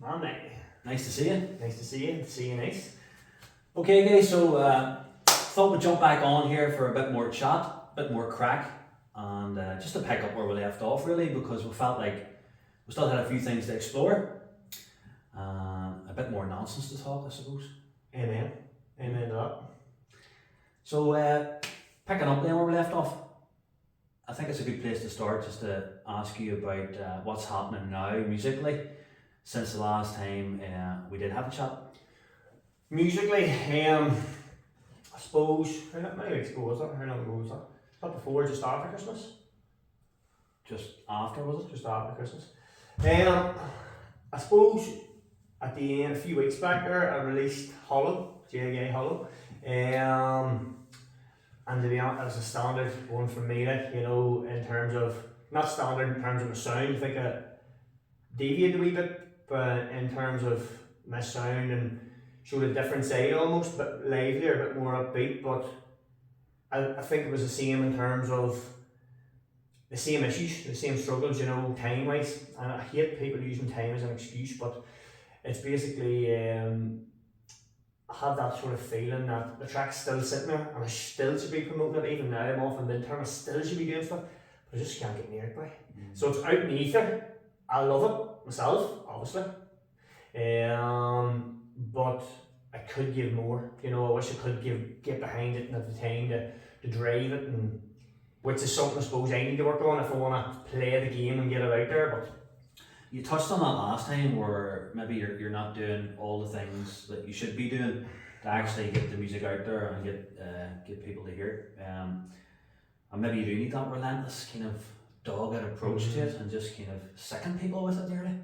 Oh, mate. Nice to see you. Nice to see you. See you nice. Okay, guys, so thought we'd jump back on here for a bit more chat, a bit more crack, and just to pick up where we left off, really, because we felt like we still had a few things to explore, a bit more nonsense to talk, I suppose. Amen. Amen to that. So, picking up then where we left off, I think it's a good place to start just to ask you about what's happening now musically since the last time we did have a chat. Musically, I suppose, how many weeks ago was that? How long ago was that? Not before, just after Christmas? Just after, was it? Just after Christmas. I suppose at the end, a few weeks back there, I released Hollow, J.G. Hollow. And to be honest, it was a standard one for me, like, you know, in terms of, not standard in terms of the sound, I think I deviated a wee bit, but in terms of my sound and showed a different side almost, but livelier, a bit more upbeat, but I think it was the same in terms of the same issues, the same struggles, you know, time-wise, and I hate people using time as an excuse, but it's basically, I had that sort of feeling that the track's still sitting there and I still should be promoting it. Even now I'm off in midterm, I still should be doing stuff, but I just can't get near it by. So it's out in the ether. I love it myself, obviously, but I could give more. You know, I wish I could get behind it and have the time to drive it, and which is something I suppose I need to work on if I want to play the game and get it out there. But you touched on that last time, where maybe you're not doing all the things that you should be doing to actually get the music out there and get people to hear it. And maybe you do need that relentless kind of dogged approach to it and just kind of sicken people with it nearly.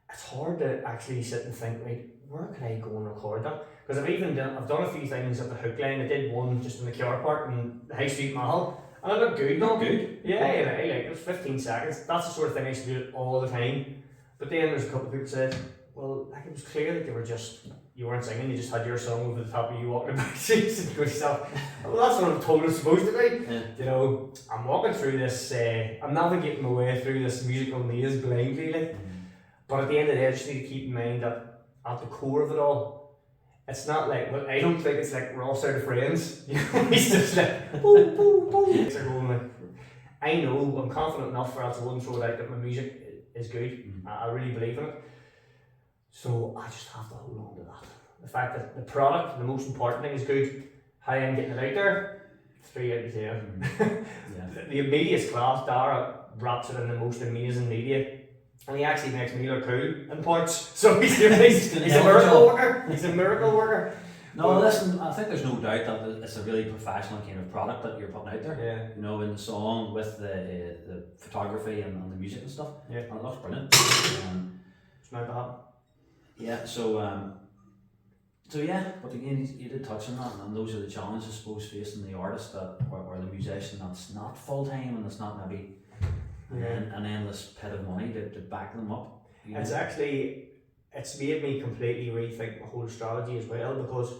It's hard to actually sit and think, right, where can I go and record that? Because I've done a few things at the hook line. I did one just in the car park in the High Street Mall, and it looked good. Not good. Yeah, like it was 15 seconds. That's the sort of thing I used to do all the time. But then there's a couple of people said, well, like, it was clear that you weren't singing, you just had your song over the top of you walking about the streets and yourself. Well, that's what I'm told it's supposed to be. Yeah. You know, I'm walking through this, I'm navigating my way through this musical maze blindly, like. But at the end of the day, I just need to keep in mind that at the core of it all, it's not like, well, I don't think it's like we're all sort of friends. You know, it's just like, boom, boom, boom. It's like going like, I know, I'm confident enough, or else I wouldn't throw it out, that my music is good. I really believe in it. So I just have to hold on to that. The fact that the product, the most important thing, is good. How I'm getting it out there, 3 out of 10. Yeah. The immediate class, Dara wraps it in the most amazing media. And he actually makes me look cool in parts. So he's a miracle worker. He's a miracle worker. No, listen, I think there's no doubt that it's a really professional kind of product that you're putting out there. Yeah. You know, in the song with the photography and the music and stuff. Yeah. And it looks brilliant. It's meant to happen. Yeah, so yeah, but again, you did touch on that, and those are the challenges, I suppose, facing the artist or the musician that's not full time and it's not maybe an endless pit of money to back them up. It's actually, it's made me completely rethink my whole strategy as well, because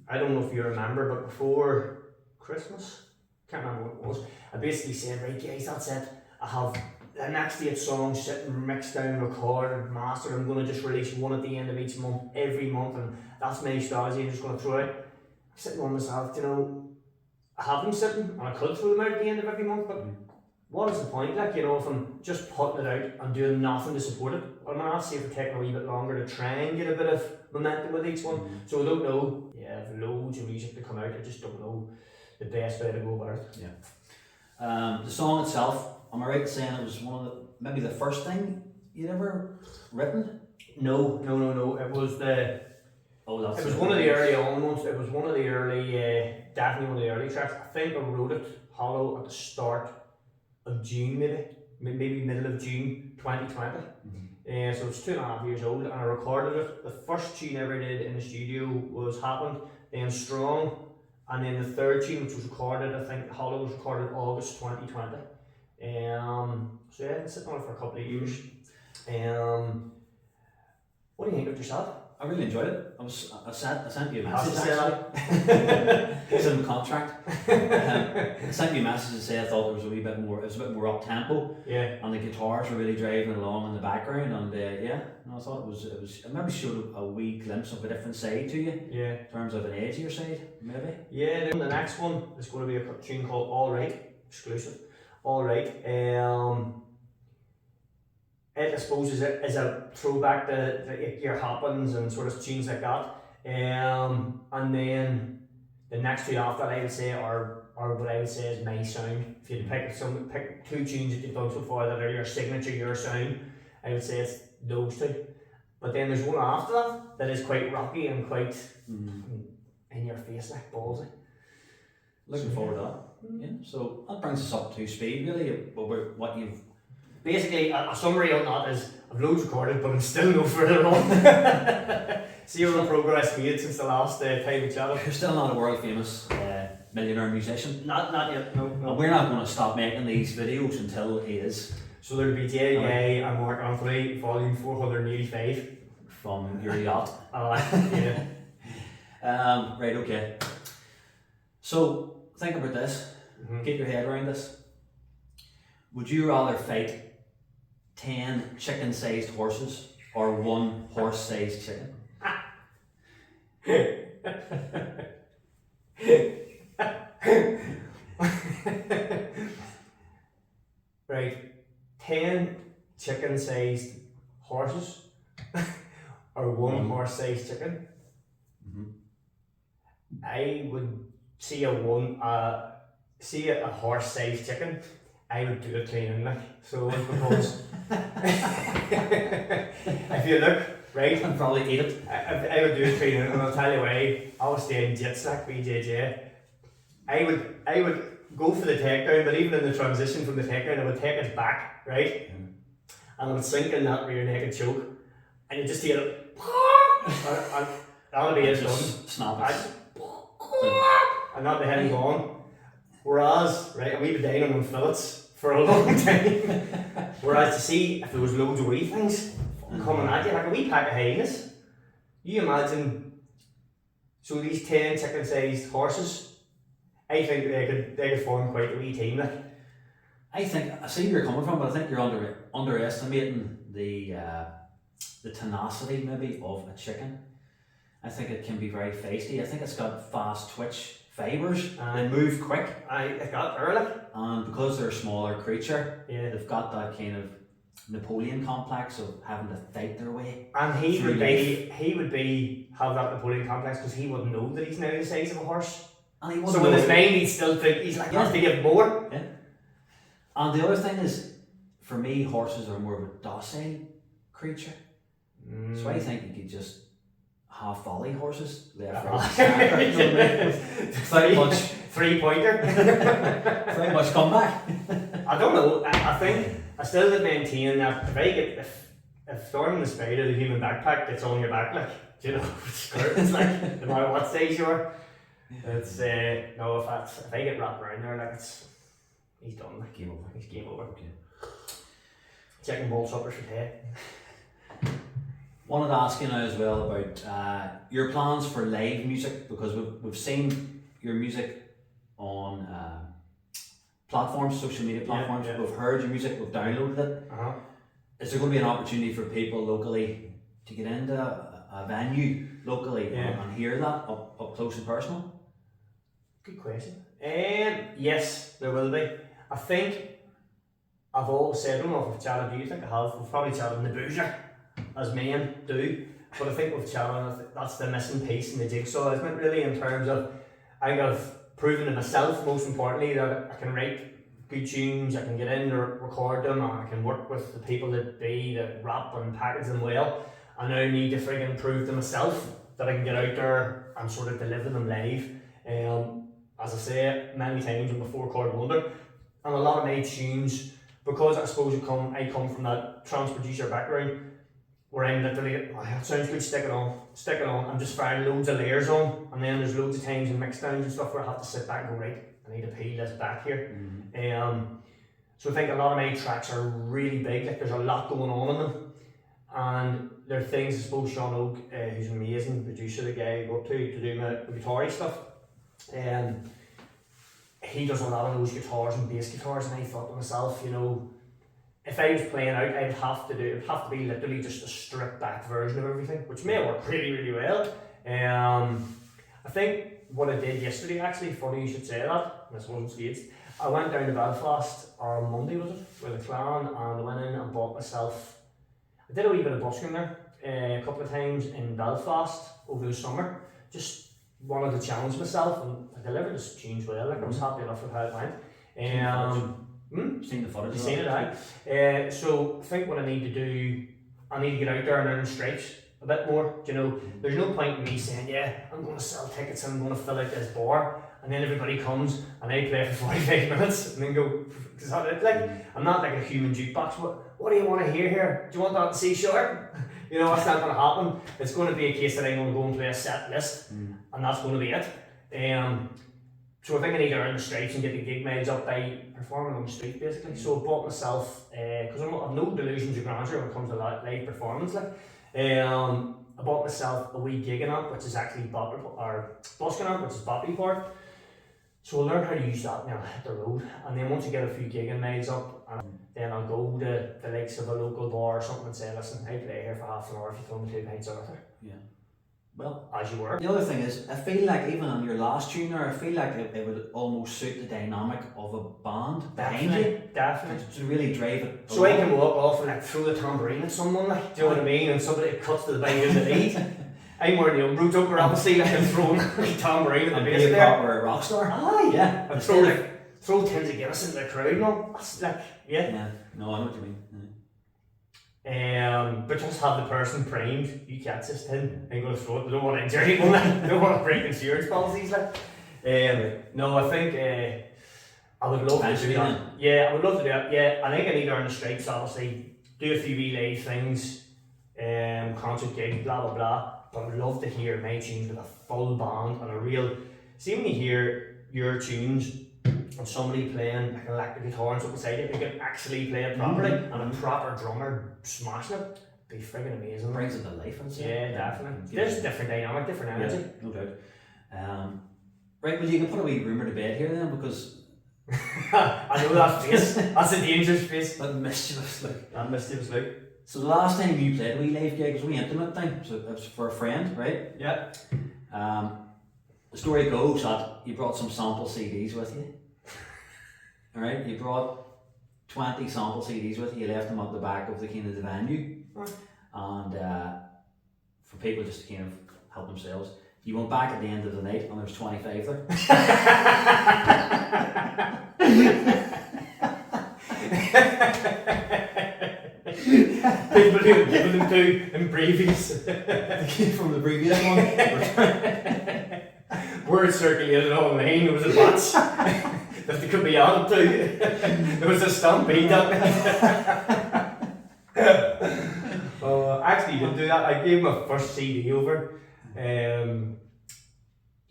I don't know if you remember, but before Christmas, can't remember what it was, I basically said, right guys, that's it, I have the next 8 songs sitting mixed down, recorded, mastered. I'm going to just release one at the end of each month, every month, and that's my strategy. I'm just going to throw it. I'm sitting on myself, you know, I have them sitting, and I could throw them out at the end of every month, but what is the point, like, you know, if I'm just putting it out and doing nothing to support it? I'm going to ask if it's taking a wee bit longer to try and get a bit of momentum with each one. So I don't know. Yeah, I've loads of music to come out, I just don't know the best way to go about it. Yeah. The song itself, am I right in saying it was maybe the first thing you'd ever written? No. It was one of the early on ones. It was one of the early, definitely one of the early tracks. I think I wrote it, Hollow, at the start of June, maybe middle of June 2020. So it's 2.5 years old, and I recorded it. The first tune I ever did in the studio was Happened, then Strong, and then the third tune, which was recorded, I think Hollow, was recorded August 2020. So yeah, I've been sitting on it for a couple of years. What do you think of yourself? I really enjoyed it. I sent you a Has message to say actually. It's in the contract. I sent you a message to say I thought it was a bit more up tempo, Yeah. and the guitars were really driving along in the background, and I thought it maybe showed a wee glimpse of a different side to you. Yeah. In terms of an edgier side, maybe. Yeah. Then the next one is going to be a tune called All Right, exclusive. All Right. It, I suppose, is a throwback to your Happens and sort of tunes like that. And then the next two after that, I would say are what I would say is my sound. If you had to pick two tunes that you've done so far that are your signature, your sound, I would say it's those two. But then there's one after that is quite rocky and quite in your face, like ballsy. Looking forward to that. Yeah. So that brings us up to speed, really, about what you've. Basically, a summary on that is I've loads recorded, but I'm still no further on. Zero progress made since the last time we chatted. You're still not a world famous millionaire musician. Not yet, no. And we're not going to stop making these videos until he is. So there'll be J and Marc Anthony, volume 485. From your yacht. Yeah. Right, okay. So, think about this. Mm-hmm. Get your head around this. Would you rather fight 10 chicken-sized horses or 1 horse-sized chicken? Right, 10 chicken-sized horses or 1 horse-sized chicken. Mm-hmm. I would see a horse-sized chicken. I would do it cleaning, like, so because if you look, right, I'd probably eat it. I would do it cleaning, and I'll tell you why. I was staying jits like BJJ. I would go for the takedown, but even in the transition from the takedown, I would take it back, right, and I would sink in that rear naked choke, and you just hear it, and that'll be it done. Snap it. And not the head and gone. Whereas, right, and we've been dining on fillets for a long time. Whereas to see if there was loads of wee things coming at you, like a wee pack of hyenas. You imagine, so these 10 chicken-sized horses, I think they could form quite a wee team. Like. I see where you're coming from, but I think you're underestimating the tenacity maybe of a chicken. I think it can be very feisty. I think it's got fast twitch fibres. They move quick. It got early. And because they're a smaller creature, yeah, they've got that kind of Napoleon complex of having to fight their way. And he would have that Napoleon complex because he wouldn't know that he's now the size of a horse. And he so in his mind he'd still think he's like, has to give more. Yeah. And the other thing is, for me, horses are more of a docile creature. So I think you could just have volley horses left, right, very much 3-pointer. Very much comeback. I don't know. I still would maintain that if Storm the Spider, the human backpack, gets on your back, like, you know, it's like no matter what stage you are, it's no, if I get wrapped around there, like he's done. Like, game over. He's game over. Okay. Checking ball suppers for head. Wanted to ask you now as well about your plans for live music, because we've seen your music on platforms, social media platforms. Yeah. We've heard your music, we've downloaded it. Is there going to be an opportunity for people locally to get into a venue locally and hear that up close and personal? Good question. Yes, there will be. I think I've always said, I don't know if I've chatted, do you think I have? We've probably chatted in the boozer, as men do, but I think we've chatted, that's the missing piece in the jigsaw, isn't it, really, in terms of, I think I've proven to myself, most importantly, that I can write good tunes, I can get in or record them, and I can work with the people that rap and package them well. I now need to friggin' prove to myself that I can get out there and sort of deliver them live. As I say many times, I'm a 4-chord wonder, and a lot of my tunes, because I suppose I come from that trance producer background, where I'm literally, that sounds good, stick it on. I'm just firing loads of layers on, and then there's loads of times in mix downs and stuff where I have to sit back and go, right, I need to peel this back here. So I think a lot of my tracks are really big, like there's a lot going on in them, And there are things, I suppose, Sean Oak, who's an amazing producer, the guy I go up to do my guitar stuff. He does a lot of those guitars and bass guitars, and I thought to myself, you know, if I was playing out, it'd have to be literally just a stripped back version of everything, which may work really, really well. I think what I did yesterday, actually, funny you should say that, this wasn't staged. I went down to Belfast on Monday, was it, with a clan, and I went in and bought myself. I did a wee bit of busking there a couple of times in Belfast over the summer. Just wanted to challenge myself, and I delivered this tunes well. Like I was happy enough with how it went. Seen the footage. You've seen it, aye. So I think what I need to do, I need to get out there and earn stripes a bit more. You know, there's no point in me saying, yeah, I'm going to sell tickets and I'm going to fill out this bar, and then everybody comes and I play for 45 minutes and then go. Cause I'm not like a human jukebox. What do you want to hear here? Do you want that in C sharp? You know, that's not going to happen. It's going to be a case that I'm going to go and play a set list, and that's going to be it. So I think I need to earn the stripes and get the gig miles up by performing on the street, basically. So I bought myself, because I've no delusions of grandeur when it comes to live performance. I bought myself a wee gigging amp, which is actually busking amp, which is Boppy part. So I'll learn how to use that and I'll hit the road. And then once I get a few gigging miles up, then I'll go to the likes of a local bar or something and say, listen, I play here for half an hour if you throw me 2 pints out there. Yeah. Well, as you were. The other thing is, I feel like even on your last tune there, I feel like it would almost suit the dynamic of a band behind you. Definitely. To really drive it. So I can walk off and like throw the tambourine at someone, like, do you know what I mean? And somebody cuts to the bite of the lead. I'm wearing the Umbro jumper, obviously, like I'm throwing a tambourine at the base there. Proper rock star. Aye. Yeah. And throw tins of Guinness into the crowd and all. That's like, yeah. Yeah. No, I know what you mean. But just have the person primed. You catch this tin, I'm going to throw it. I don't want to injure anyone. I don't want to break insurance policies. No, I think I would love to do that. Yeah, I would love to do that. Yeah, I think I need to earn the stripes, obviously. Do a few relay things, concert gig, blah blah blah. But I would love to hear my tunes with a full band and a real. See, when you hear your tunes and somebody playing like an electric guitar and something beside it, you can actually play it properly, and a proper drummer smashing it, be friggin' amazing. Brings it to life, I'd say. Yeah, definitely. There's a different dynamic, different energy. Yeah, no doubt. Right, well, you can put a wee rumour to bed here then, because I know that face. That's a dangerous face. That mischievous look. That mischievous look. So the last time you played a wee live gig was a wee intimate thing, so it was for a friend, right? Yeah. The story goes that you brought some sample CDs with you. Alright, you brought 20 sample CDs with you, you left them at the back of the kind of the venue. And for people just to kind of help themselves, you went back at the end of the night and there was 25 there. People who have given them to in previous. From the previous one. Word circulated online, there was a batch that they could be added to. There was a stampede that actually didn't do that. I gave my first CD over.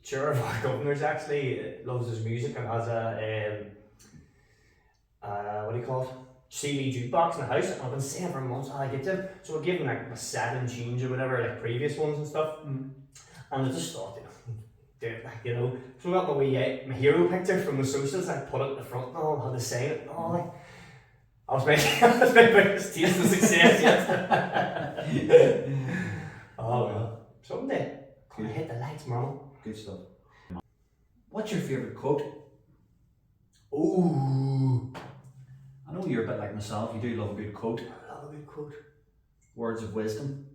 Chair of our governors actually loves his music and has a what do you call it? CD jukebox in the house, and I've been saying for months, I get them. So I gave him like my 7 tunes or whatever, like previous ones and stuff. And I just thought, do it, like, you know. So I got my hero picture from the socials, I put it in the front and all, had to sign it and all. Like, I was my biggest taste of success yet. Oh well, someday, come and hit the lights, mama. Good stuff. What's your favourite quote? Ooh. I know you're a bit like myself, you do love a good quote. I love a good quote. Words of wisdom.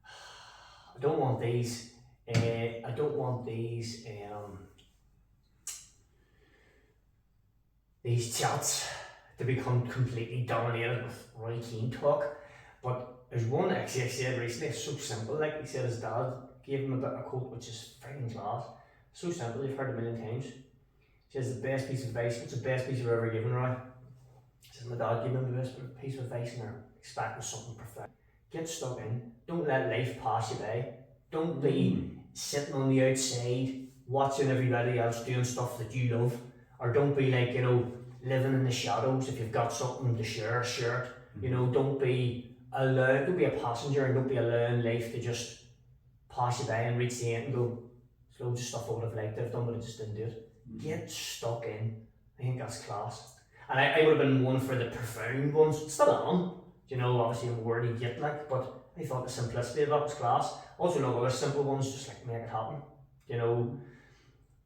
I don't want these. I don't want these chats to become completely dominated with Roy Keane talk. But there's one actually I said recently, it's so simple. Like he said, his dad gave him a quote which is friggin' class. So simple, you've heard it a million times. He says, the best piece of advice, what's the best piece you've ever given, Roy? He says, my dad gave him the best piece of advice and they're expecting something perfect. Get stuck in, don't let life pass you by. Don't be sitting on the outside, watching everybody else doing stuff that you love. Or don't be like, you know, living in the shadows. If you've got something to share it. You know, don't be a passenger, and don't be allowing life to just pass you by and reach the end and go, it's loads of stuff I would have liked to have done, but I just didn't do it. Get stuck in. I think that's class. And I would have been one for the profound ones. Still am. You know, obviously I'm wordy git like, but I thought the simplicity of that was class. Also know other simple ones, just like make it happen. You know,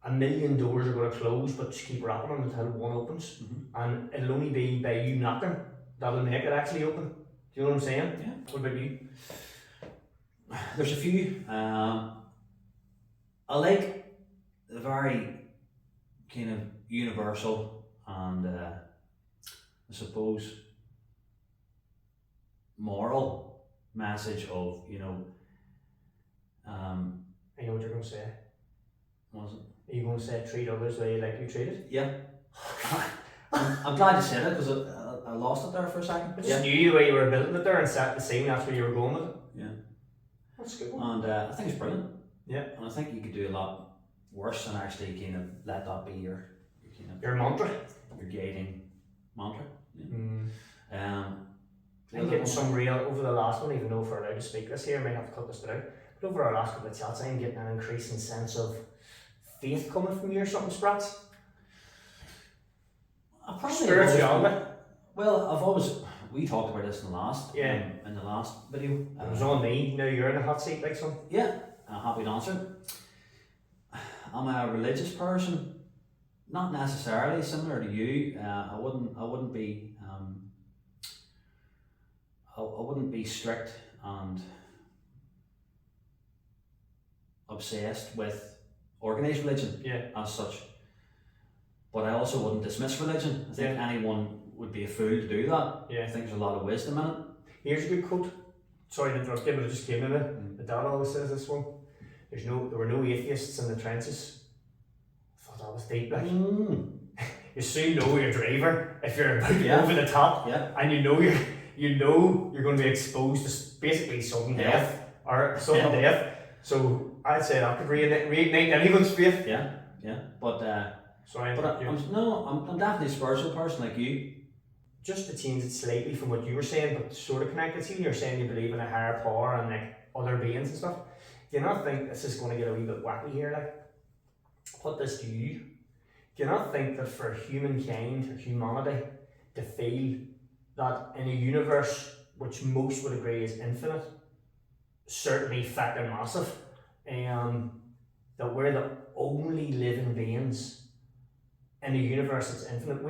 a million doors are going to close, but just keep rapping them until one opens. And it'll only be by you knocking that'll make it actually open. Do you know what I'm saying? Yeah. What about you? There's a few. I like the very kind of universal and I suppose moral message of, you know, I know what you're going to say. what was it? Are you going to say treat others the way you like to be treated? Yeah. I'm glad you said it because I lost it there for a second. I just knew the way you were building it there and set the scene, that's where you were going with it. Yeah. That's a good one. And I think it's brilliant. Yeah. And I think you could do a lot worse than actually kind of let that be your kind of Your mantra. your guiding mantra. Yeah. I'm getting some real, over the last one, even though if we're allowed to speak this here, I might have to cut this out, but over our last couple of chats, I'm getting an increasing sense of faith coming from you or something, Sprats. Spirituality. Well, we talked about this in the last video. It was on me, now you're in the hot seat like some. Yeah, I'm happy to answer. I'm a religious person, not necessarily similar to you. I wouldn't be strict and obsessed with organised religion as such. But I also wouldn't dismiss religion. I think anyone would be a fool to do that. Yeah. I think there's a lot of wisdom in it. Here's a good quote. Sorry to interrupt you, but it just came to me. My dad always says this one. There were no atheists in the trenches. I thought that was deep. Like, you soon know your driver if you're about to go over the top, and you know you're going to be exposed to basically sudden death or sudden death. So I'd say that could reignite anyone's faith. Yeah. But sorry, I'm definitely a spiritual person like you. Just to change it slightly from what you were saying, but sort of connected to you, you're saying you believe in a higher power and like other beings and stuff. Do you not think this is going to get a wee bit wacky here? Like, put this to you. Do you not think that for humankind or humanity to feel that in a universe which most would agree is infinite, certainly fat and massive, that we're the only living beings in a universe that's infinite?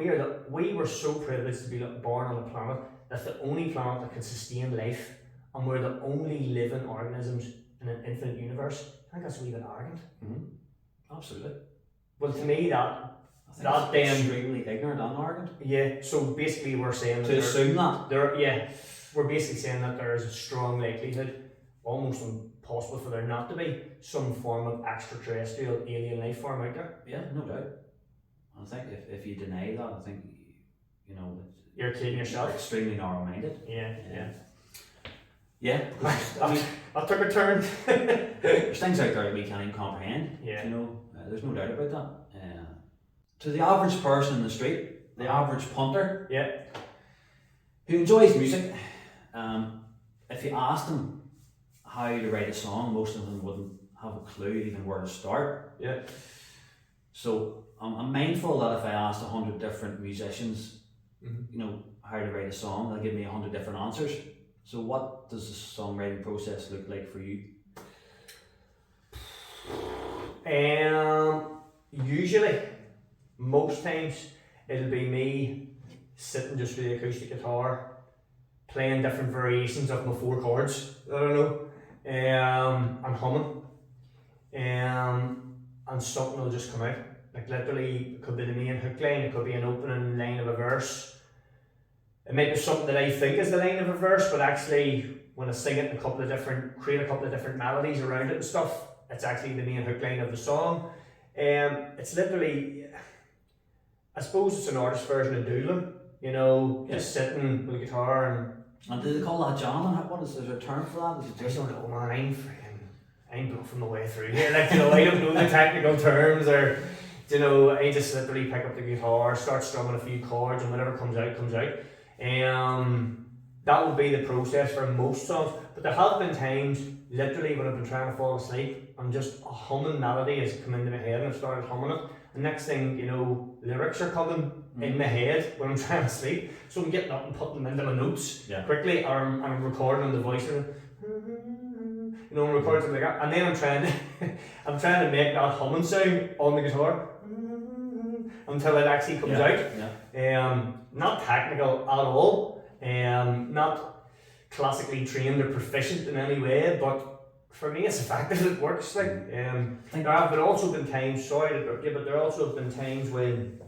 We were so privileged to be born on a planet that's the only planet that can sustain life, and we're the only living organisms in an infinite universe. I think that's a wee bit arrogant. Absolutely. Well, to me, that then extremely ignorant and arrogant. Yeah. So basically, we're saying to assume that we're basically saying that there is a strong likelihood, almost impossible for there not to be, some form of extraterrestrial alien life form out there. Yeah, no doubt. I think if you deny that, I think you're kidding yourself. You're extremely narrow-minded. Yeah. That took a turn. There's things out there that we can't even comprehend. Yeah. There's no doubt about that. To the average person in the street, the average punter, who enjoys music, if you asked them how to write a song, most of them wouldn't have a clue even where to start. Yeah. So I'm mindful that if I asked 100 different musicians, how to write a song, they'll give me 100 different answers. So what does the songwriting process look like for you? Usually, most times, it'll be me sitting just with the acoustic guitar, playing different variations of my 4 chords, I don't know, and humming, and something will just come out. Like literally, it could be the main hook line, it could be an opening line of a verse. It might be something that I think is the line of a verse, but actually, when I sing it, create a couple of different melodies around it and stuff, it's actually the main hook line of the song. It's literally, I suppose it's an artist version of doodling, just sitting with a guitar and do they call that jamming? What is there a term for that? I don't know, man. I'm bluffing my way through here. I don't know the technical terms, or I just literally pick up the guitar, start strumming a few chords, and whatever comes out, comes out. that would be the process for most songs. But there have been times, literally, when I've been trying to fall asleep and just a humming melody has come into my head and I've started humming it. The next thing, you know, lyrics are coming in my head when I'm trying to sleep. So I'm getting up and putting them into my notes quickly, or I'm recording on the voice. You know, I'm recording something like that. And then I'm trying to make that humming sound on the guitar until it actually comes out. Not technical at all. Not classically trained or proficient in any way, but for me it's effective, it works. Like, there have been also been times, sorry to interrupt you, but there also have been times when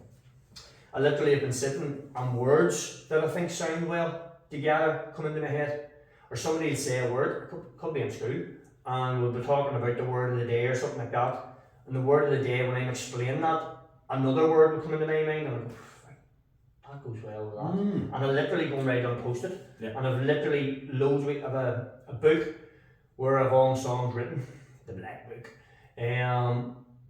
I literally have been sitting and words that I think sound well together come into my head, or somebody will say a word, could be in school, and we'll be talking about the word of the day or something like that, and the word of the day, when I'm explaining that, another word will come into my mind, and I'm like, that goes well with that. And I literally go and write on post-it, and I've literally loads of a book where I've all songs written, the black book.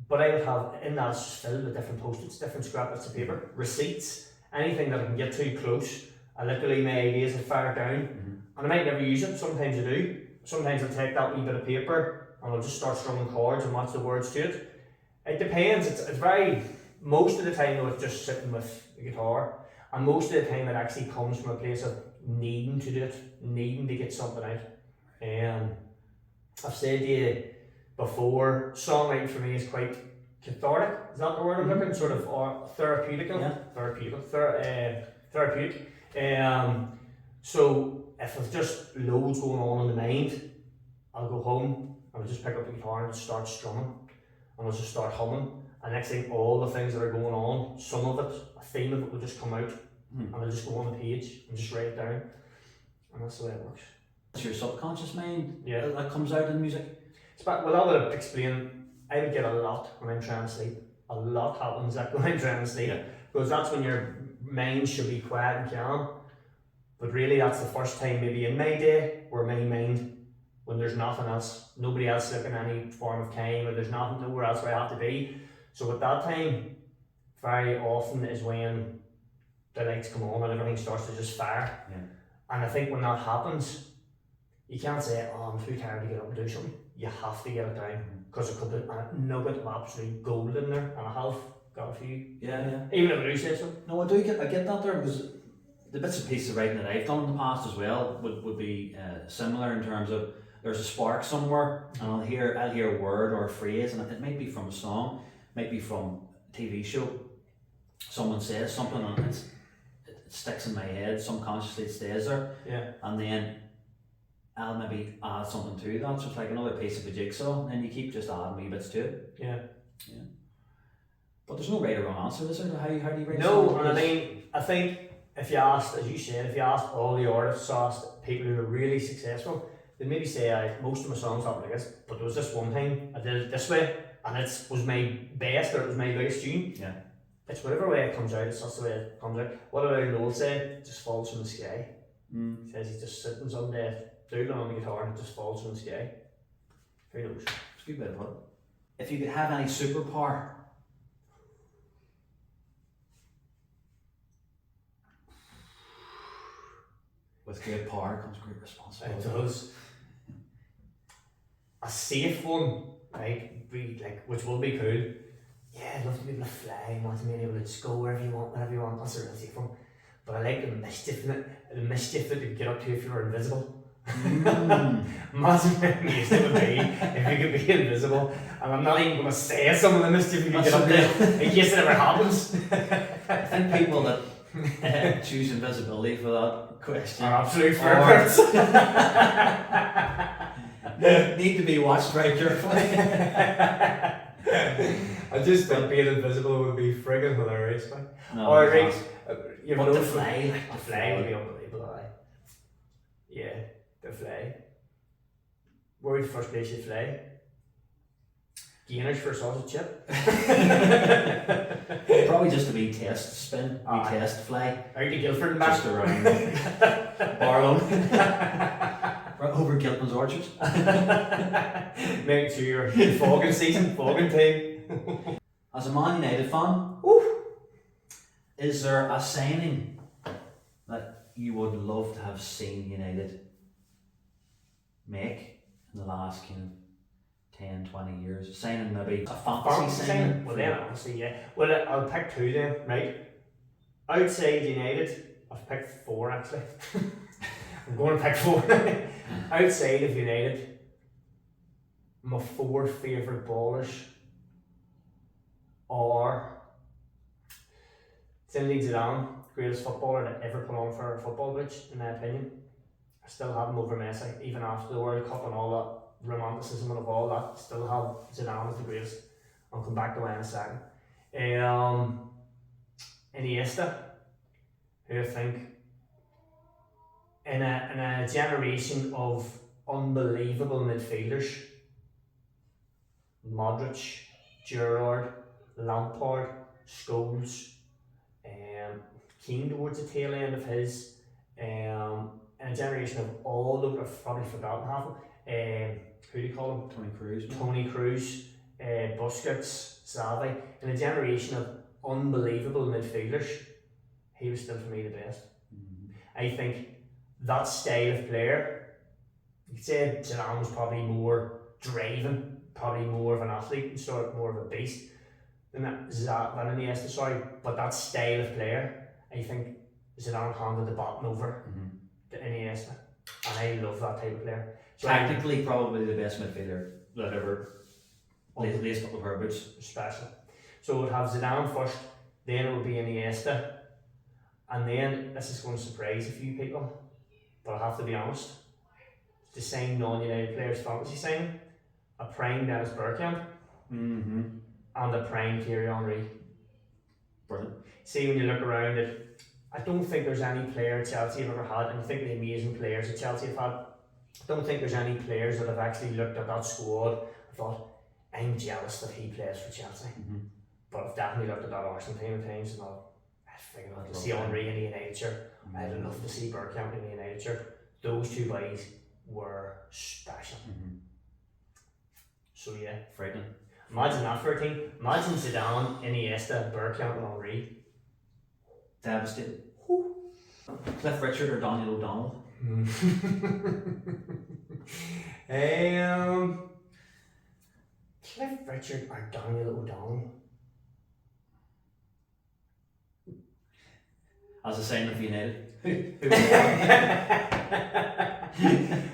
But I would have, in that it's just filled with different post-its, different scrap bits of paper, receipts, anything that I can get too close. I literally, my ideas will fire down, and I might never use it. Sometimes I do. Sometimes I'll take that wee bit of paper and I'll just start strumming chords and match the words to it. It depends. It's very, most of the time though, it's just sitting with the guitar, and most of the time it actually comes from a place of needing to do it, needing to get something out. I've said to you before, songwriting for me is quite cathartic. Is that the word I'm looking? Sort of therapeutic. Therapeutic. So if there's just loads going on in the mind, I'll go home and I'll just pick up the guitar and start strumming, and I'll just start humming. And next thing, all the things that are going on, some of it, a theme of it will just come out, and I'll just go on the page and just write it down, and that's the way it works. It's your subconscious mind that comes out in music. Well, that would explain. I would get a lot when I'm trying to sleep. A lot happens when I'm trying to sleep, because that's when your mind should be quiet and calm. But really, that's the first time maybe in my day where my mind, when there's nothing else, nobody else looking at any form of time, or there's nowhere else where I have to be. So at that time, very often is when the lights come on and everything starts to just fire. And I think when that happens, you can't say, oh, I'm too tired to get up and do something. You have to get it down, because it could be a nugget of absolute gold in there, and I have got a few. Even if I do say so. No, I get that there, because the bits and pieces of writing that I've done in the past as well would be similar, in terms of there's a spark somewhere, and I'll hear a word or a phrase, and it might be from a song, might be from a TV show. Someone says something and it sticks in my head, subconsciously it stays there, and then I'll maybe add something to that, so it's like another piece of a jigsaw, and you keep just adding wee bits to it. But there's no right or wrong answer, is there? How do you write? No, and I mean, I think if you asked, as you said, if you asked all the artists, asked people who are really successful, they'd maybe say, most of my songs aren't like this, but there was this one time I did it this way, and it was my best, or it was my biggest tune. It's whatever way it comes out, it's just the way it comes out. What did our Noel say? It just falls from the sky. He says he's just sitting someday, doodling on the guitar, and it just falls from the sky. Who knows? It's a good bit of it. If you could have any superpower, with great power comes great responsibility. It does. A safe one, right? Which will be cool. Yeah, I'd love to be able to fly, want to be able to just go wherever you want, whenever you want. That's a really safe one. But I like the mischief in it. The mischief that you could get up to if you were invisible. Imagine how amazing it would be if you could be invisible. And I'm not even going to say some of the mischief you could get up to in case it ever happens. I think people that choose invisibility for that question are absolute perverts. Need to be watched very carefully. I just think being invisible would be friggin' hilarious, man. No, or right, but the fly, the fly would be unbelievable. Yeah, the fly. Where would the first place you fly? Gainers for a sausage chip. Probably just a wee test spin, test fly. Out to Guildford and back. Just around Barlow. Over Gilpin's Orchards. Making sure you're fogging season, fogging time. As a Man United fan, is there a signing that you would love to have seen United make in the last kind of 10, 20 years? Signing maybe a fantasy signing? Well, then obviously, yeah. Well, I'll pick two then, right? Outside United, I've picked four actually. I'm going to pick four. Outside of United, my four favourite ballers are Zinedine Zidane, greatest footballer to ever put on for a football pitch, in my opinion. I still have him over Messi, even after the World Cup and all that romanticism and of all that. Still have Zidane as the greatest. I'll come back to why in a second. Iniesta, who I think in a generation of unbelievable midfielders, Modric, Gerrard, Lampard, Scholes, Keane towards the tail end of his, and a generation of all those, I've probably forgotten half of them, who do you call him? Tony Cruz, Busquets, Xavi, and a generation of unbelievable midfielders. He was still for me the best. I think that style of player, you could say Zidane was probably more driving, probably more of an athlete and sort of more of a beast than Iniesta, sorry, but that style of player, I think Zidane handed the baton over to Iniesta, and I love that type of player. So technically, probably the best midfielder that ever laced up with her boots. Special. So it would have Zidane first, then it would be Iniesta, and then this is going to surprise a few people, but I have to be honest, to sign non-United players fantasy signing, a prime Dennis Bergkamp and a prime Thierry Henry. Brilliant. See, when you look around it, I don't think there's any player Chelsea have ever had, and I think the amazing players that Chelsea have had, I don't think there's any players that have actually looked at that squad and thought, I'm jealous that he plays for Chelsea. But I've definitely looked at that Arsenal team at times and thought, I'd love to see Henry in the United shirt. I'd love to see Bergkamp in the United shirt. Those two boys were special. So yeah. Frightening. Imagine that for a team. Imagine Zidane, Iniesta, Bergkamp and Henry. Devastated. Cliff Richard or Daniel O'Donnell? Cliff Richard or Daniel O'Donnell? As a sign of United.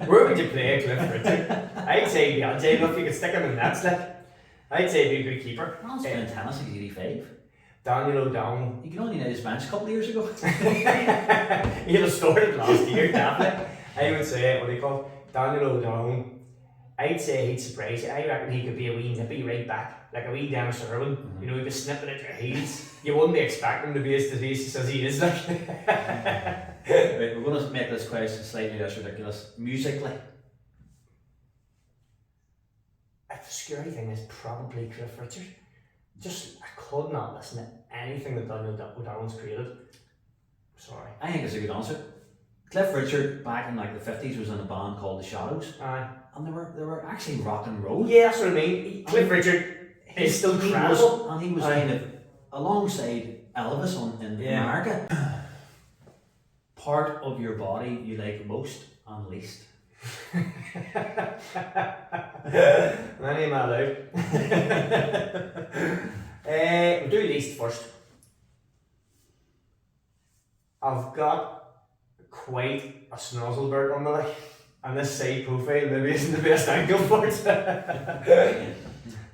Where would you play Cliff Richard? I'd say Beyonce, if you could stick him in that like. I'd say be a good keeper. Man's playing tennis, he's 85. Daniel O'Donnell. He got on United's bench a couple of years ago. He'd have started last year, definitely. I would say, what do you call it? Daniel O'Donnell. I'd say he'd surprise you. I reckon he could be a wee nippy right back, like a wee Dennis Irwin. You know, he'd be snipping at your heels. You wouldn't be expecting him to be as tenacious as he is, like. Right, we're going to make this question slightly less ridiculous. Musically. The scary thing is probably Cliff Richard. Just, I could not listen to anything that Daniel O'Donnell's created. Sorry. I think it's a good answer. Cliff Richard, back in like the 50s, was in a band called The Shadows. Aye. And they were actually rock and roll. Yeah, that's what I mean. Cliff Richard is still credible. And he was kind of alongside Elvis in America. Part of your body you like most and least. Many am I allowed? We'll do least first. I've got quite a snuzzlebird on the leg, and this side profile maybe isn't the best angle for it.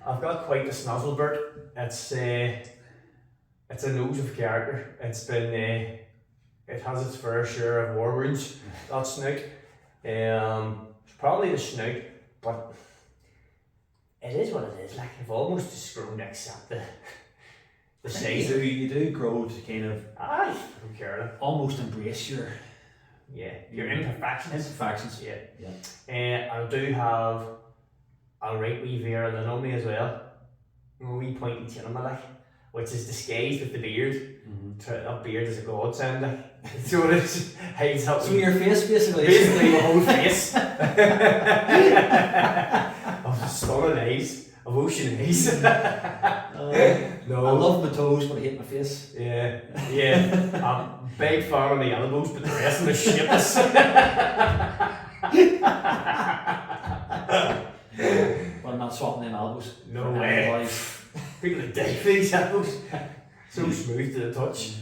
I've got quite a snuzzlebird. It's a nose of character. It's been it has its fair share of war wounds, that snout. It's probably the snout, but it is what it is. Like, I've almost just grown to accept the size. You do grow to kind of I don't care. almost embrace your imperfections. Imperfections. Yeah. I do have a right wee Vera Lynn on me as well. A wee pointy chin on my leg, which is disguised with the beard. That beard is a godsend. Like. So it is, hides up. So your face basically. Basically the whole face. Of stunning eyes. of Oceanese. I love my toes, but I hate my face. Yeah, I'm big fan of my elbows, but the rest of my shape is. But I'm not swapping them elbows. No for way. anybody's. People that die for these elbows. So smooth to the touch.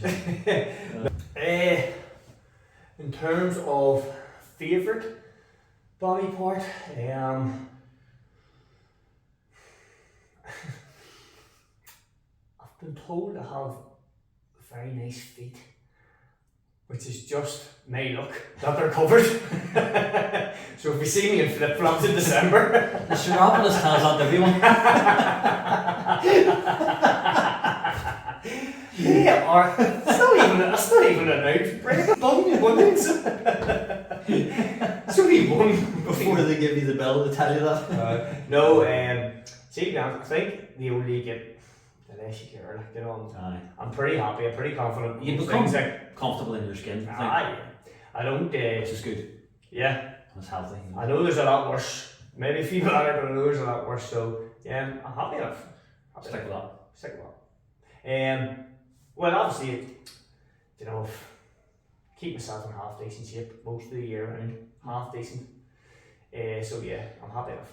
In terms of favourite body part, I've been told I have very nice feet, which is just my luck that they're covered. So if you see me in flip flops in December, The Chiropodist has on everyone. yeah, or it's not even an outbreak. Bunions. It's only one Before they give you the bill to tell you that. No, see, I think the older you get, the less you care. Like, you know, Aye. I'm pretty happy. I'm pretty confident. You Most become things like, comfortable in your skin. I don't. Which is good. Yeah, It's healthy. I know there's a lot worse. Maybe a few better, but I know there's a lot worse. So yeah, I'm happy enough. Stick with that. Stick with that. Well, obviously, you know, keep myself in half decent shape most of the year round. Half decent. So yeah, I'm happy enough.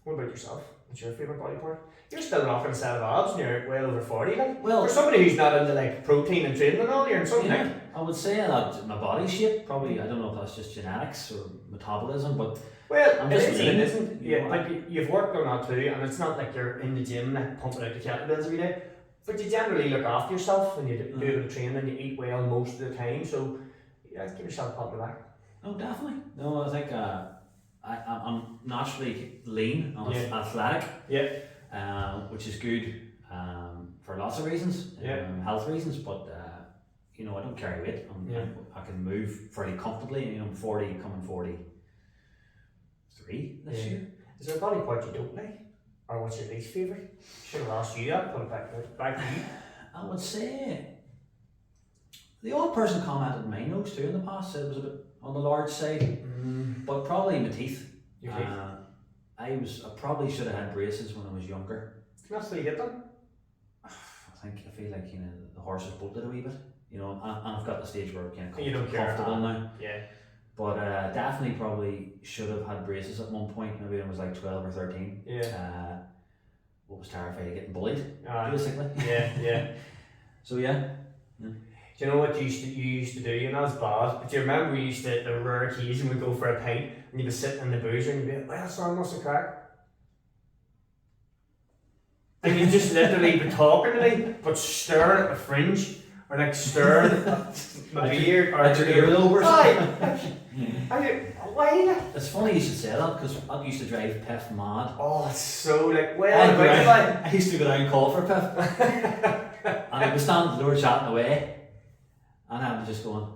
What about yourself? What's your favourite body part? You're still rocking a set of abs and you're well over 40. Like, Well, for somebody who's not into like protein and training and all, you're in something like. I would say that my body shape probably, I don't know if that's just genetics or metabolism, but Well, I'm it just is and it lean, isn't. you Yeah, know, like you've worked on that too, and it's not like you're in the gym like pumping out the kettlebells every day. But you generally look after yourself and you do a bit of training and you eat well most of the time. So yeah, give yourself a pat on the back. Oh, definitely. No, I think I'm naturally lean and athletic, which is good for lots of reasons, health reasons, but you know, I don't carry weight. I can move fairly comfortably. You know, I'm 40, coming 43 this year. Is there a body part you don't like? Or what's your least favourite? Should have asked you that, put it back to you. I would say the odd person commented on my nose too in the past, said it was a bit on the large side, but probably my teeth. Your teeth? I probably should have had braces when I was younger. That's how you get them. I feel like, you know, the horse has bolted a wee bit, you know, and I've got the stage where I'm kind of comfortable now. Yeah. But definitely probably should have had braces at one point, maybe when I was like 12 or 13. Yeah. What was terrified of getting bullied, Basically. basically. Yeah. So yeah. Do you know what you used to do? You know, it's bad. But do you remember we used to, the rare occasion we'd go for a pint and you'd be sitting in the boozer and you'd be like, well, son, what's the crack? And you'd just literally be talking to me, but staring at the fringe, or like staring at my beard, or at your earlobes. Why? It's funny you should say that, because that used to drive Piff mad. Oh, it's so like, I used to go down and call for Piff. And he'd be standing at the door chatting away. And I'd be just going,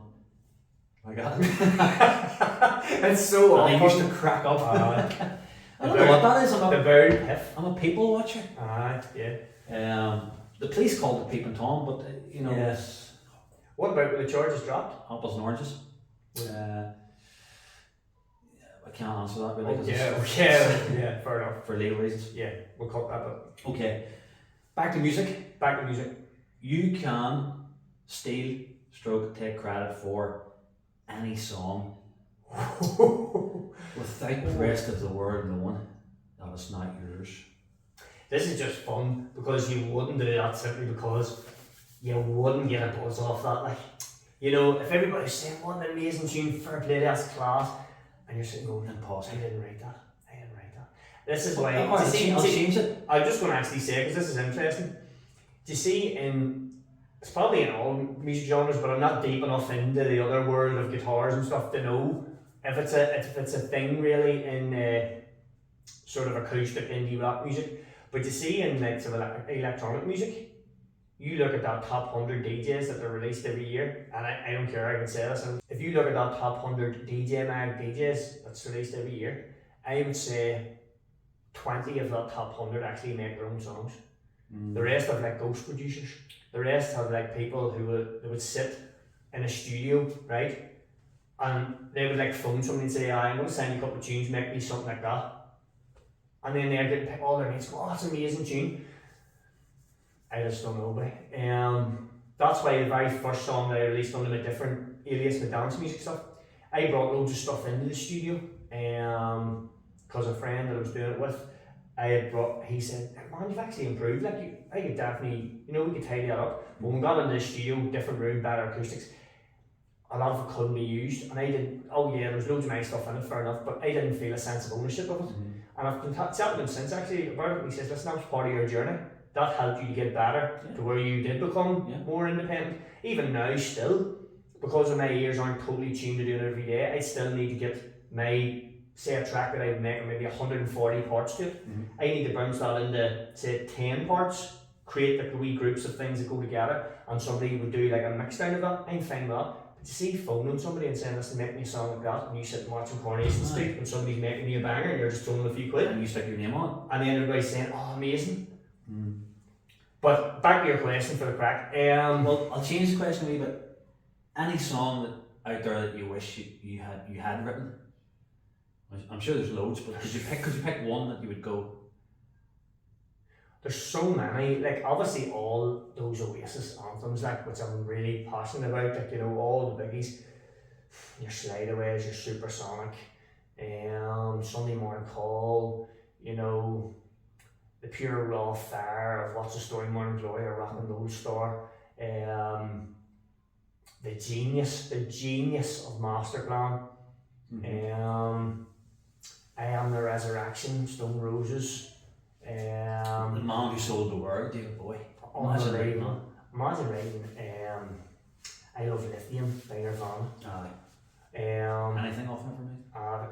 I got it. It's so awful. And I used to crack up. I don't know what that is. I'm a people watcher. Yeah. The police called it Peep and Tom, but you know. Yes. What about when the charges dropped? Apples and oranges. I can't answer that really. Yeah, fair enough. For legal reasons. Yeah, we'll cut that out. Okay. Back to music. You can steal, stroke, take credit for any song without the rest of the world knowing that it's not yours. This is just fun because you wouldn't do that simply because you wouldn't get a buzz off that. Like, you know, if everybody's saying what an amazing tune, fair play, that's class, and you're sitting going, impossible. I didn't write that. This is why. I'll change it. I'm just going to actually say, because this is interesting. Do you see it's probably in all music genres, but I'm not deep enough into the other world of guitars and stuff to know if it's a thing really in sort of acoustic indie rock music. But you see in like sort of electronic music, you look at that top 100 DJs that are released every year, and I don't care, I can say this, and if you look at that top 100 DJs that's released every year, I would say 20 of that top 100 actually make their own songs. The rest have like ghost producers. The rest have like people who would sit in a studio, right? And they would like phone somebody and say, I'm going to send you a couple of tunes, make me something like that. and then they're getting all their mates go, oh, that's an amazing tune. I just don't know, but that's why the very first song that I released under my different alias, my dance music stuff, I brought loads of stuff into the studio, because a friend that I was doing it with, he said, man, you've actually improved, like, I could definitely, we could tidy that up. But when we got into the studio, different room, better acoustics, a lot of it couldn't be used, and I didn't, there was loads of my stuff in it, fair enough, but I didn't feel a sense of ownership of it. And I've been chatting with him since actually about it, and he says, listen, that was part of your journey. That helped you to get better to where you did become more independent. Even now, still, because of my ears aren't totally tuned to do it every day, I still need to get say a track that I make maybe 140 parts to it. I need to bounce that into, say, 10 parts, create the wee groups of things that go together, and somebody would do like a mix down of that. I'm fine with that. But you see, phoning somebody and saying, listen, make me a song like that, and you sit watching Coronation Street and somebody's making you a banger and you're just throwing them a few quid. And you stick your name on it. And then everybody's saying, oh, amazing. But back to your question for the crack. Well, I'll change the question a wee bit. Any song out there that you wish you had written? I'm sure there's loads, but could you pick one that you would go? There's so many, like obviously all those Oasis anthems, like which I'm really passionate about, like all the biggies, your Slideaways, your Supersonic, Sunday Morning Call, the pure raw fire of What's the Story, Morning Glory, or Rock and Roll Star, the genius of Masterplan, I Am the Resurrection, Stone Roses, The Man Who Sold the World, David Bowie. Imagine writing I Love Lithium by Nirvana. Anything off it for me?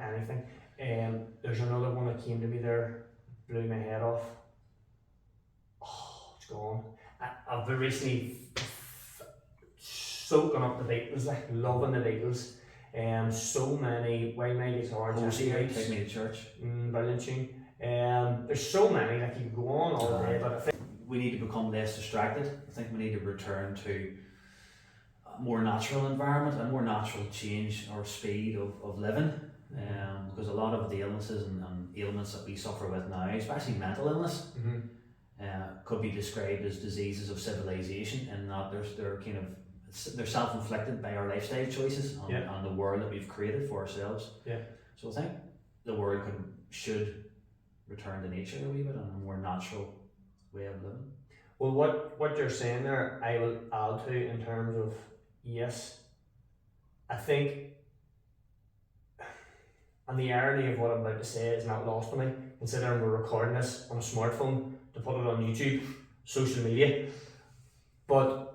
Anything. There's another one that came to me there, blew my head off. Oh, it's gone. I've been recently soaking up the Beatles, like loving the Beatles. So many, Why My Guitar, Take Me to Church. Brilliant tune. There's so many, like you can go on all day, but I think we need to become less distracted. I think we need to return to a more natural environment, a more natural change or speed of living. Because a lot of the illnesses and ailments that we suffer with now, especially mental illness, could be described as diseases of civilization, and that they're self-inflicted by our lifestyle choices and the world that we've created for ourselves. So I think the world should return to nature a wee bit and a more natural way of living. Well, what you're saying there, I will add to in terms of, yes, I think, and the irony of what I'm about to say is not lost on me, considering we're recording this on a smartphone to put it on YouTube, social media, but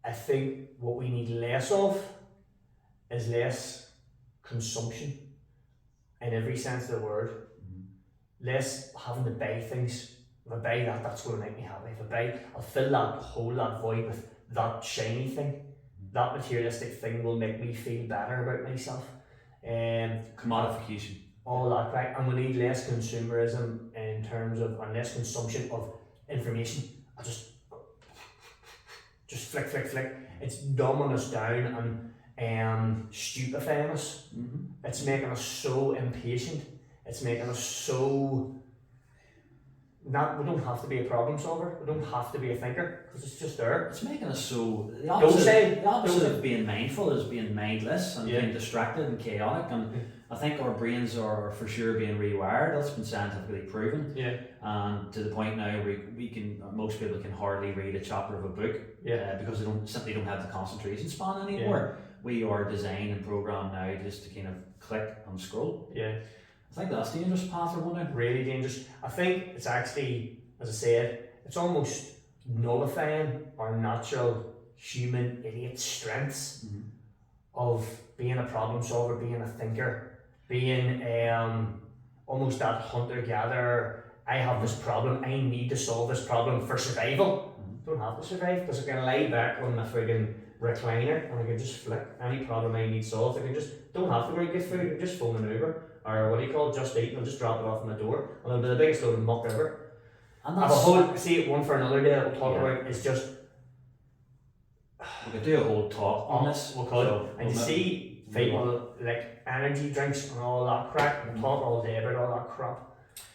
I think what we need less of is less consumption in every sense of the word. Less having to buy things. If I buy that, that's going to make me happy. If I buy, I'll fill that hole, that void with that shiny thing. That materialistic thing will make me feel better about myself. Commodification. All that, right? And we need less consumerism in terms of, and less consumption of information. I just flick. It's dumbing us down and stupefying us. It's making us so impatient. It's making us so we don't have to be a problem solver. We don't have to be a thinker because it's just there. It's making us so the opposite of being mindful is being mindless and being distracted and chaotic. And I think our brains are for sure being rewired. That's been scientifically proven. And to the point now most people can hardly read a chapter of a book because they simply don't have the concentration span anymore. We are designed and programmed now just to kind of click and scroll. I think that's a dangerous path we're going down. Really dangerous. I think it's actually, as I said, it's almost nullifying our natural human idiot strengths of being a problem solver, being a thinker, being almost that hunter-gatherer. I have this problem, I need to solve this problem for survival. Don't have to survive because I can lie back on my friggin' recliner and I can just flick any problem I need solved. I can just, don't have to go and get food, I can just phone an Uber. Or what do you call it, Just Eat, and I'll just drop it off at my door. And it'll be the biggest load of muck ever. And that's one for another day that we'll talk about. It's just. We could do a whole talk on this. We could. And you see people like energy drinks and all that crap, and talk all day about all that crap.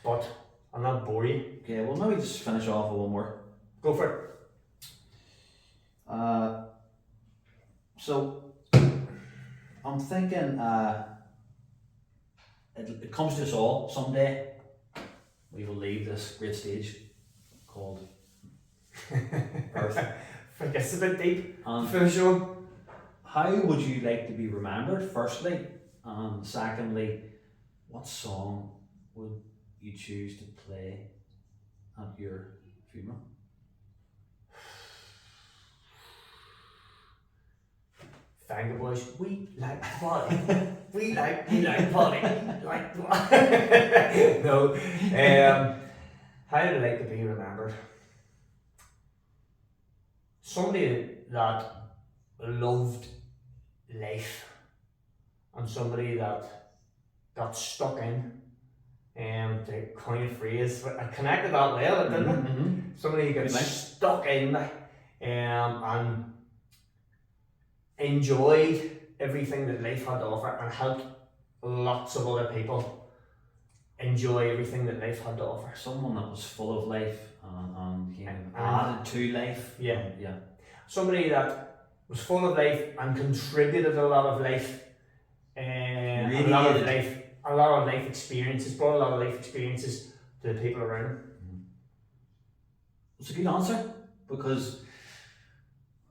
but I'll not bore you. Okay, well maybe just finish off with one more. Go for it. So I'm thinking it comes to us all someday. We will leave this great stage called Earth. I guess it's a bit deep. And For sure. how would you like to be remembered, firstly? And secondly, what song would you choose to play at your funeral? Thank you, boys. We like party. we like party. We like No. How do I like to be remembered? Somebody that loved life and somebody that got stuck in to coin a phrase. I connected that well, didn't I? Mm-hmm. Somebody who got Good night. stuck in and enjoyed everything that life had to offer and helped lots of other people enjoy everything that life had to offer. Someone that was full of life and And- added to life. Yeah. Yeah. Somebody that was full of life and contributed a lot of life, Really a lot of did. life experiences, brought a lot of life experiences to the people around him. It's a good answer because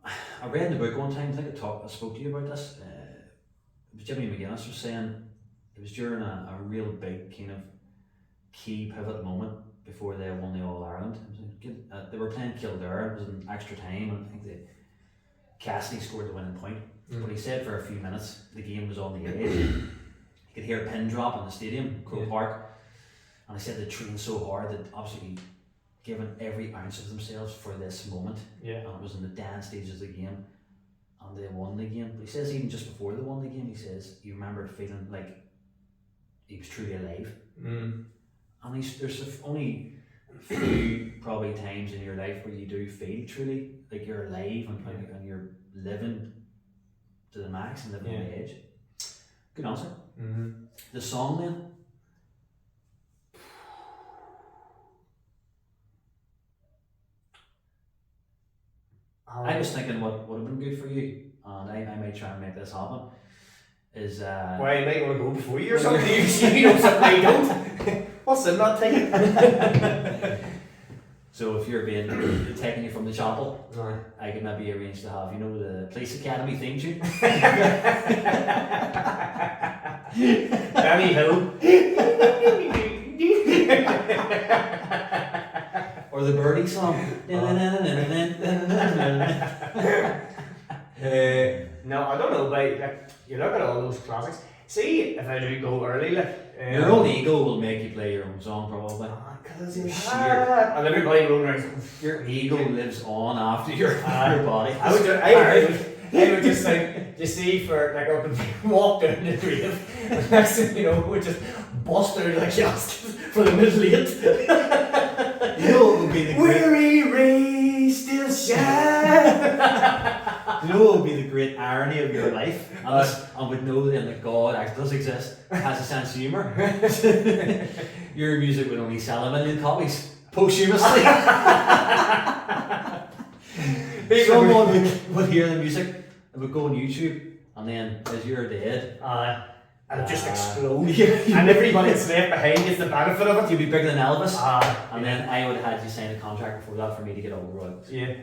I read in the book one time, I think I spoke to you about this. It was Jimmy McGuinness was saying it was during a real big kind of key pivot moment before they won the All Ireland. They were playing Kildare, it was in extra time, and I think Cassidy scored the winning point. But he said for a few minutes the game was on the edge. He could hear a pin drop in the stadium, Croke Park, and he said they trained so hard that absolutely given every ounce of themselves for this moment. Yeah. And it was in the down stages of the game, and they won the game. But he says even just before they won the game, he says he remembered feeling like he was truly alive. Mm. And there's only few probably times in your life where you do feel truly like you're alive and you're living to the max and living on the edge. Good answer. Mm-hmm. The song then? I was thinking what would have been good for you, and I might try and make this happen, is Why, you might want to go before you or something. You know something I don't. What's in that thing? so if you're being taking you from the chapel, No. I could maybe arrange to have, the Police Academy theme tune. Danny Hill. Or the Birdie song. No, I don't know, but you look at all those classics. See, if I do go early, Your own ego will make you play your own song, probably. Because Sheer. and everybody going around. Your ego lives on after your body. I would just think, you see, for like up and walk down the grave, and next thing you know, we just bust out like casket for the middle eight. What would be the great, Weary ray still shine. what would be the great irony of your life? And would know then that God actually does exist, has a sense of humour. Your music would only sell 1 million copies posthumously. Someone would hear the music, it would go on YouTube, and then as you're dead, And it just explode. you'd And everybody that's left behind gets the benefit of it. be bigger than Elvis. And Yeah. then I would have had you sign a contract before that for me to get all the royalties. Yeah.